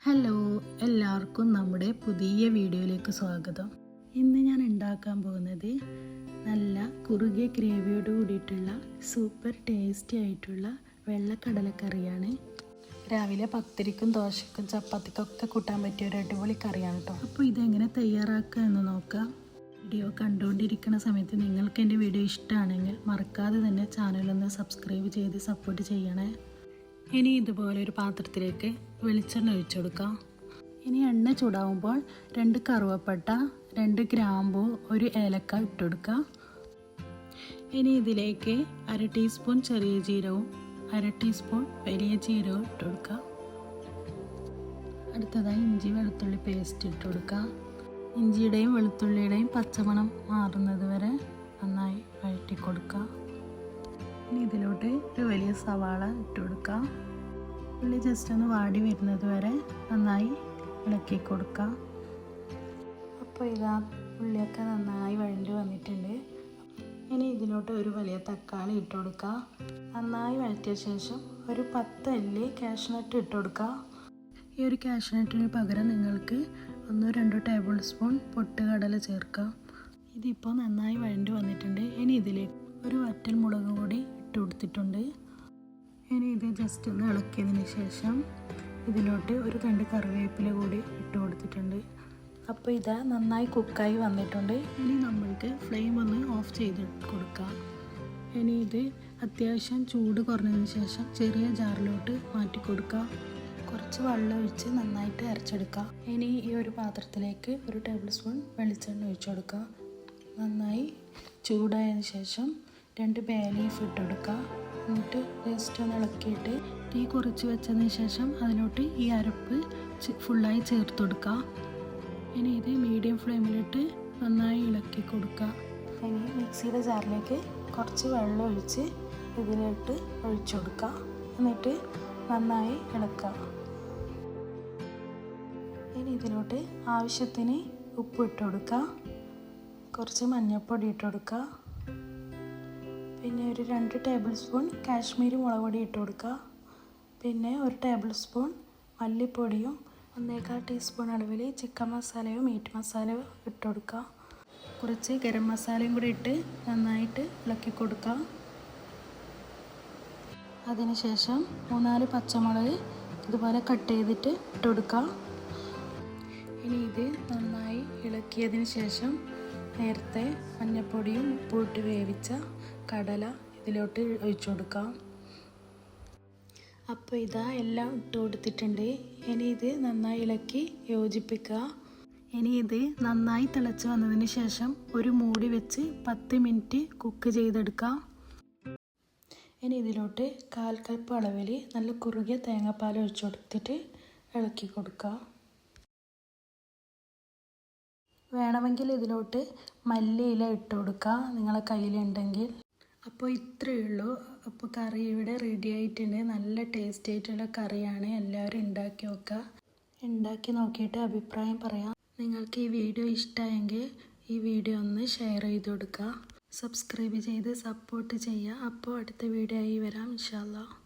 Hello, എല്ലാവർക്കും നമ്മുടെ പുതിയ വീഡിയോയിലേക്ക് സ്വാഗതം. ഇന്ന് ഞാൻ ഉണ്ടാക്കാൻ പോകുന്നത് നല്ല കുറുകിയ ഗ്രേവിയോട് കൂടിയിട്ടുള്ള സൂപ്പർ ടേസ്റ്റി ആയിട്ടുള്ള വെള്ളക്കടലക്കറിയാണ്. രാവിലെ പത്തിരിക്കും ദോശക്കും ചപ്പാത്തിക്കൊക്കെ കൂട്ടാൻ പറ്റിയ ഒരു അടിപൊളി കറിയാണ് കേട്ടോ. അപ്പോൾ ഇതെങ്ങനെ തയ്യാറാക്കുക എന്ന് നോക്കാം. വീഡിയോ കണ്ടുകൊണ്ടിരിക്കുന്ന സമയത്ത് നിങ്ങൾക്ക് എൻ്റെ വീഡിയോ ഇഷ്ടമാണെങ്കിൽ മറക്കാതെ തന്നെ ചാനലൊന്ന് സബ്സ്ക്രൈബ് ചെയ്ത് സപ്പോർട്ട് ചെയ്യണേ. ഇനി ഇതുപോലെ ഒരു പാത്രത്തിലേക്ക് വെളിച്ചെണ്ണ ഒഴിച്ചു കൊടുക്കാം. ഇനി എണ്ണ ചൂടാവുമ്പോൾ 2 കറുവപ്പട്ട, 2 ഗ്രാമ്പൂ, 1 ഏലക്ക ഇട്ട് കൊടുക്കുക. ഇനി ഇതിലേക്ക് 1/2 ടീസ്പൂൺ ചെറിയ ജീരകവും 1/2 ടീസ്പൂൺ വലിയ ജീരകവും ഇട്ട് കൊടുക്കുക. അടുത്തതായി ഇഞ്ചി വെളുത്തുള്ളി പേസ്റ്റ് ഇട്ട് കൊടുക്കുക. ഇഞ്ചിയുടെയും വെളുത്തുള്ളിയുടെയും പച്ചമണം മാറുന്നത് വരെ നന്നായി വഴറ്റി കൊടുക്കുക. ഇനി ഇതിലോട്ട് ഒരു വലിയ സവാള ഇട്ട് കൊടുക്കുക. ഉള്ളി ജസ്റ്റ് ഒന്ന് വാടി വരുന്നത് വരെ നന്നായി ഇളക്കി കൊടുക്കുക. അപ്പോൾ ഇതാ ഉള്ളിയൊക്കെ നന്നായി വഴണ്ടി വന്നിട്ടുണ്ട്. ഇനി ഇതിലോട്ട് ഒരു വലിയ തക്കാളി ഇട്ട് കൊടുക്കുക. നന്നായി വഴറ്റിയ ശേഷം ഒരു 10 അല്ലി കാഷ്നട്ട് ഇട്ട് കൊടുക്കുക. ഈ ഒരു കാഷ്നട്ടിന് പകരം നിങ്ങൾക്ക് 1-2 ടേബിൾ സ്പൂൺ പൊട്ടുകടല ചേർക്കാം. ഇതിപ്പോൾ നന്നായി വഴണ്ടി വന്നിട്ടുണ്ട്. ഇനി ഇതിലേക്ക് ഒരു വറ്റൽ മുളക് കൂടി ഇട്ട് കൊടുത്തിട്ടുണ്ട്. ഇനി ഇത് ജസ്റ്റ് ഒന്ന് ഇളക്കിയതിന് ശേഷം ഇതിലോട്ട് ഒരു 2 കറിവേപ്പില കൂടി ഇട്ട് കൊടുത്തിട്ടുണ്ട്. അപ്പോൾ ഇത് നന്നായി കുക്കായി വന്നിട്ടുണ്ട്. ഇനി നമ്മൾക്ക് ഫ്ലെയിം ഒന്ന് ഓഫ് ചെയ്ത് കൊടുക്കാം. ഇനി ഇത് അത്യാവശ്യം ചൂട് കുറഞ്ഞതിന് ശേഷം ചെറിയ ജാറിലോട്ട് മാറ്റി കൊടുക്കുക. കുറച്ച് വെള്ളം ഒഴിച്ച് നന്നായിട്ട് അരച്ചെടുക്കുക. ഇനി ഈ ഒരു പാത്രത്തിലേക്ക് 1 ടേബിൾ സ്പൂൺ വെളിച്ചെണ്ണ ഒഴിച്ചു കൊടുക്കുക. നന്നായി ചൂടായതിന് ശേഷം 2 ബേ ലീഫ് ഇട്ട് കൊടുക്കുക. എന്നിട്ട് ജസ്റ്റ് ഒന്ന് ഇളക്കിയിട്ട് തീ കുറച്ച് വെച്ചതിന് ശേഷം അതിലോട്ട് ഈ അരപ്പ് ഫുള്ളായി ചേർത്ത് കൊടുക്കുക. ഇനി ഇത് മീഡിയം ഫ്ലെയിമിലിട്ട് നന്നായി ഇളക്കി കൊടുക്കുക. ഇനി മിക്സിയുടെ ജാറിലേക്ക് കുറച്ച് വെള്ളം ഒഴിച്ച് ഇതിലോട്ട് ഒഴിച്ചു കൊടുക്കുക. എന്നിട്ട് നന്നായി ഇളക്കുക. ഇനി ഇതിലോട്ട് ആവശ്യത്തിന് ഉപ്പ് ഇട്ട് കൊടുക്കുക. കുറച്ച് മഞ്ഞൾപ്പൊടി ഇട്ട് കൊടുക്കുക. പിന്നെ ഒരു 2 ടേബിൾ സ്പൂൺ കാശ്മീരി മുളക് പൊടി ഇട്ട് കൊടുക്കുക. പിന്നെ 1 ടേബിൾ സ്പൂൺ മല്ലിപ്പൊടിയും 1/4 ടീസ്പൂൺ അളവിൽ ചിക്കൻ മസാലയോ മീറ്റ് മസാലയോ ഇട്ട് കൊടുക്കുക. കുറച്ച് ഗരം മസാലയും കൂടി ഇട്ട് നന്നായിട്ട് ഇളക്കി കൊടുക്കുക. അതിനുശേഷം 3-4 പച്ചമുളക് ഇതുപോലെ കട്ട് ചെയ്തിട്ട് ഇട്ട് കൊടുക്കുക. ഇനി ഇത് നന്നായി ഇളക്കിയതിന് ശേഷം നേരത്തെ മഞ്ഞൾപ്പൊടിയും ഉപ്പും ഇട്ട് വേവിച്ച കടല ഇതിലോട്ട് ഒഴിച്ചു കൊടുക്കാം. അപ്പോൾ ഇതാ എല്ലാം ഇട്ട് കൊടുത്തിട്ടുണ്ട്. ഇനി ഇത് നന്നായി ഇളക്കി യോജിപ്പിക്കുക. ഇനി ഇത് നന്നായി തിളച്ച് വന്നതിന് ശേഷം ഒരു മൂടി വെച്ച് 10 മിനിറ്റ് കുക്ക് ചെയ്തെടുക്കാം. ഇനി ഇതിലോട്ട് 1/4 കപ്പ് അളവിൽ നല്ല കുറുകിയ തേങ്ങാപ്പാൽ ഒഴിച്ചു കൊടുത്തിട്ട് ഇളക്കി കൊടുക്കുക. വേണമെങ്കിൽ ഇതിലോട്ട് മല്ലിയില ഇട്ട് കൊടുക്കുക നിങ്ങളെ കയ്യിലുണ്ടെങ്കിൽ. അപ്പോൾ ഇത്രയേ ഉള്ളൂ. അപ്പോൾ കറി ഇവിടെ റെഡി ആയിട്ടുണ്ട്. നല്ല ടേസ്റ്റി ആയിട്ടുള്ള കറിയാണ്. എല്ലാവരും ഉണ്ടാക്കി നോക്കുക. ഉണ്ടാക്കി നോക്കിയിട്ട് അഭിപ്രായം പറയാം. നിങ്ങൾക്ക് ഈ വീഡിയോ ഇഷ്ടമായെങ്കിൽ ഈ വീഡിയോ ഒന്ന് ഷെയർ ചെയ്ത് കൊടുക്കുക. സബ്സ്ക്രൈബ് ചെയ്ത് സപ്പോർട്ട് ചെയ്യുക. അപ്പോൾ അടുത്ത വീഡിയോ ആയി വരാം ഇൻഷാ അല്ലാഹ്.